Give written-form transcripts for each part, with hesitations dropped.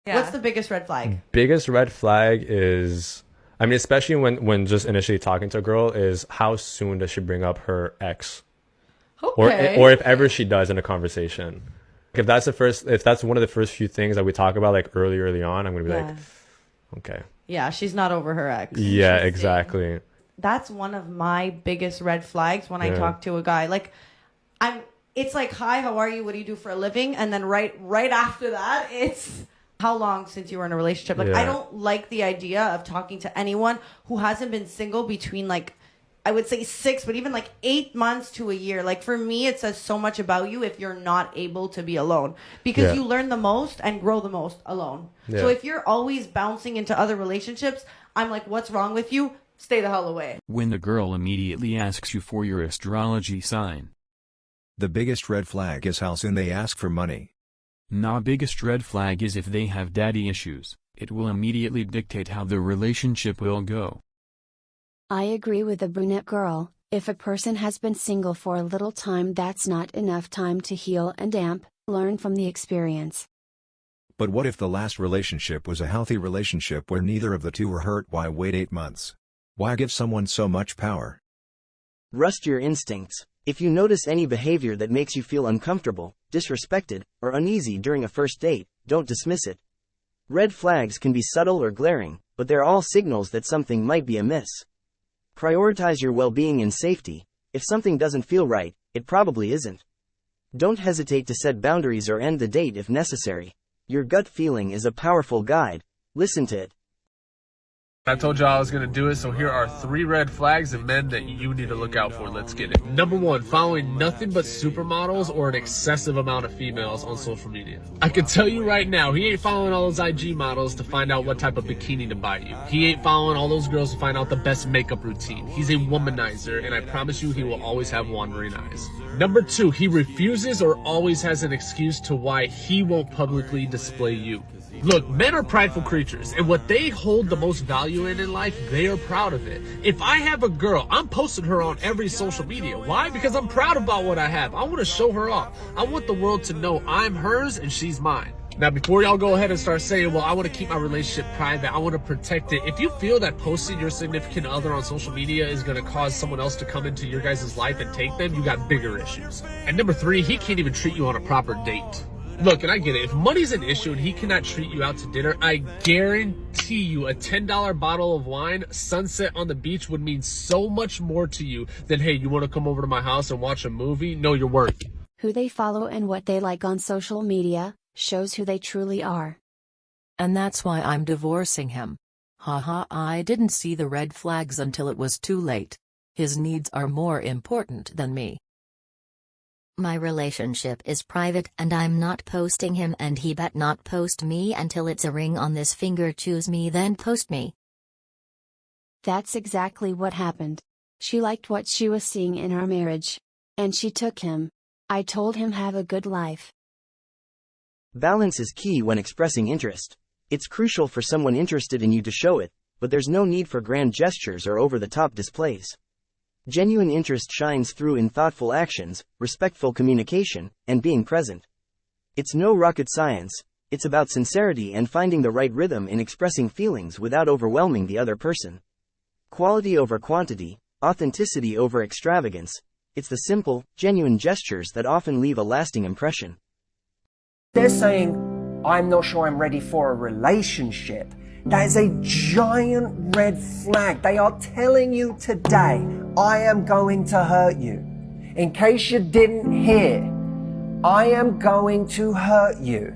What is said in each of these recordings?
Yeah. What's the biggest red flag? Biggest red flag is, I mean, especially when just initially talking to a girl, is how soon does she bring up her ex, Okay. or if ever she does in a conversation. If that's one of the first few things that we talk about, like early on, I'm gonna be like, okay, Yeah, she's not over her ex. yeah, exactly. That's one of my biggest red flags when I talk to a guy. Like, it's like, hi, how are you? What do you do for a living? And then right after that, it's how long since you were in a relationship? Like, I don't like the idea of talking to anyone who hasn't been single between, like, I would say 6, but even like 8 months to a year. Like, for me, it says so much about you if you're not able to be alone, because you learn the most and grow the most alone. So if you're always bouncing into other relationships, I'm like, what's wrong with you? Stay the hell away. When the girl immediately asks you for your astrology sign. The biggest red flag is how soon they ask for money. Nah, biggest red flag is if they have daddy issues. It will immediately dictate how the relationship will go. I agree with the brunette girl. If a person has been single for a little time, that's not enough time to heal and learn from the experience. But what if the last relationship was a healthy relationship where neither of the two were hurt? Why wait 8 months? Why give someone so much power? Rust your instincts. If you notice any behavior that makes you feel uncomfortable, disrespected, or uneasy during a first date, don't dismiss it. Red flags can be subtle or glaring, but they're all signals that something might be amiss. Prioritize your well-being and safety. If something doesn't feel right, it probably isn't. Don't hesitate to set boundaries or end the date if necessary. Your gut feeling is a powerful guide. Listen to it. I told y'all I was going to do it, so here are 3 red flags of men that you need to look out for. Let's get it. Number 1, following nothing but supermodels or an excessive amount of females on social media. I can tell you right now, he ain't following all those IG models to find out what type of bikini to buy you. He ain't following all those girls to find out the best makeup routine. He's a womanizer, and I promise you he will always have wandering eyes. Number 2, he refuses or always has an excuse to why he won't publicly display you. Look, men are prideful creatures, and what they hold the most value in life, they are proud of it. If I have a girl, I'm posting her on every social media. Why? Because I'm proud about what I have. I want to show her off. I want the world to know I'm hers and she's mine. Now, before y'all go ahead and start saying, well, I want to keep my relationship private, I want to protect it. If you feel that posting your significant other on social media is going to cause someone else to come into your guys' life and take them, you got bigger issues. And number 3, he can't even treat you on a proper date. Look, and I get it. If money's an issue and he cannot treat you out to dinner, I guarantee you a $10 bottle of wine, sunset on the beach would mean so much more to you than, hey, you want to come over to my house and watch a movie? No, you're worth it. Who they follow and what they like on social media shows who they truly are. And that's why I'm divorcing him. Haha, I didn't see the red flags until it was too late. His needs are more important than me. My relationship is private and I'm not posting him, and he bet not post me until it's a ring on this finger. Choose me then post me. That's exactly what happened. She liked what she was seeing in our marriage. And she took him. I told him have a good life. Balance is key when expressing interest. It's crucial for someone interested in you to show it, but there's no need for grand gestures or over-the-top displays. Genuine interest shines through in thoughtful actions, respectful communication, and being present. It's no rocket science, it's about sincerity and finding the right rhythm in expressing feelings without overwhelming the other person. Quality over quantity, authenticity over extravagance. It's the simple, genuine gestures that often leave a lasting impression. They're saying, I'm not sure I'm ready for a relationship. That is a giant red flag. They are telling you today, I am going to hurt you. In case you didn't hear, I am going to hurt you.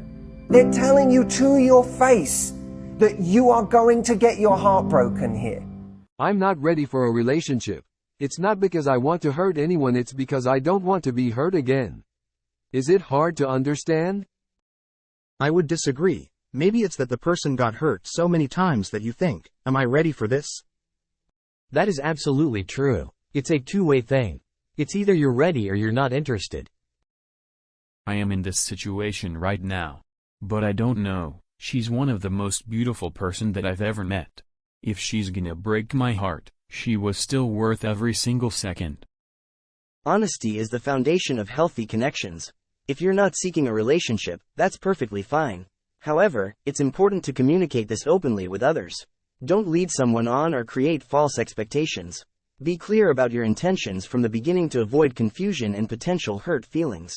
They're telling you to your face that you are going to get your heart broken here. I'm not ready for a relationship. It's not because I want to hurt anyone, it's because I don't want to be hurt again. Is it hard to understand? I would disagree. Maybe it's that the person got hurt so many times that you think, am I ready for this? That is absolutely true. It's a two-way thing. It's either you're ready or you're not interested. I am in this situation right now. But I don't know, she's one of the most beautiful person that I've ever met. If she's gonna break my heart, she was still worth every single second. Honesty is the foundation of healthy connections. If you're not seeking a relationship, that's perfectly fine. However, it's important to communicate this openly with others. Don't lead someone on or create false expectations. Be clear about your intentions from the beginning to avoid confusion and potential hurt feelings.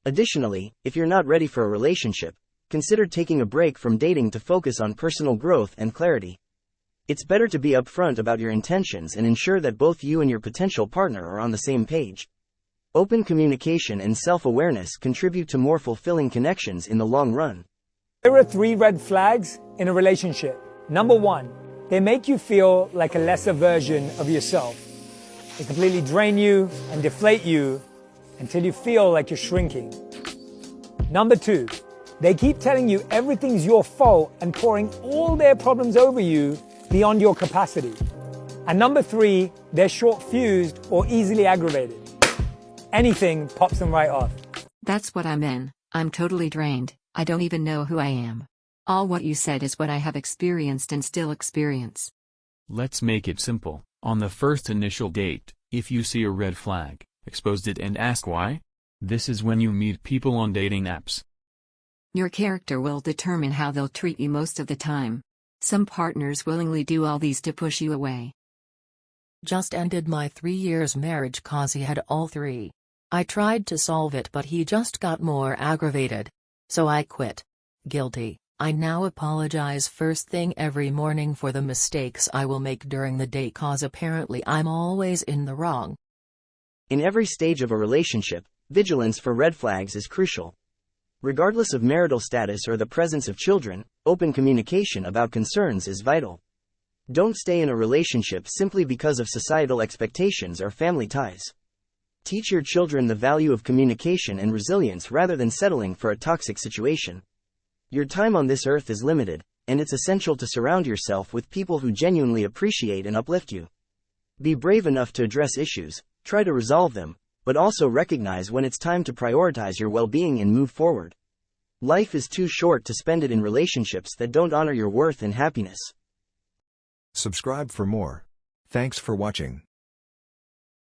Additionally, if you're not ready for a relationship, consider taking a break from dating to focus on personal growth and clarity. It's better to be upfront about your intentions and ensure that both you and your potential partner are on the same page. Open communication and self-awareness contribute to more fulfilling connections in the long run. There are 3 red flags in a relationship. Number 1, they make you feel like a lesser version of yourself. They completely drain you and deflate you until you feel like you're shrinking. Number 2, they keep telling you everything's your fault and pouring all their problems over you beyond your capacity. And number 3, they're short-fused or easily aggravated. Anything pops them right off. That's what I'm in. I'm totally drained. I don't even know who I am. All what you said is what I have experienced and still experience. Let's make it simple. On the first initial date, if you see a red flag, expose it and ask why. This is when you meet people on dating apps. Your character will determine how they'll treat you most of the time. Some partners willingly do all these to push you away. Just ended my 3 years marriage cause he had all 3. I tried to solve it but he just got more aggravated. So I quit. Guilty. I now apologize first thing every morning for the mistakes I will make during the day cause apparently I'm always in the wrong. In every stage of a relationship, vigilance for red flags is crucial. Regardless of marital status or the presence of children, open communication about concerns is vital. Don't stay in a relationship simply because of societal expectations or family ties. Teach your children the value of communication and resilience rather than settling for a toxic situation. Your time on this earth is limited, and it's essential to surround yourself with people who genuinely appreciate and uplift you. Be brave enough to address issues, try to resolve them, but also recognize when it's time to prioritize your well-being and move forward. Life is too short to spend it in relationships that don't honor your worth and happiness. Subscribe for more. Thanks for watching.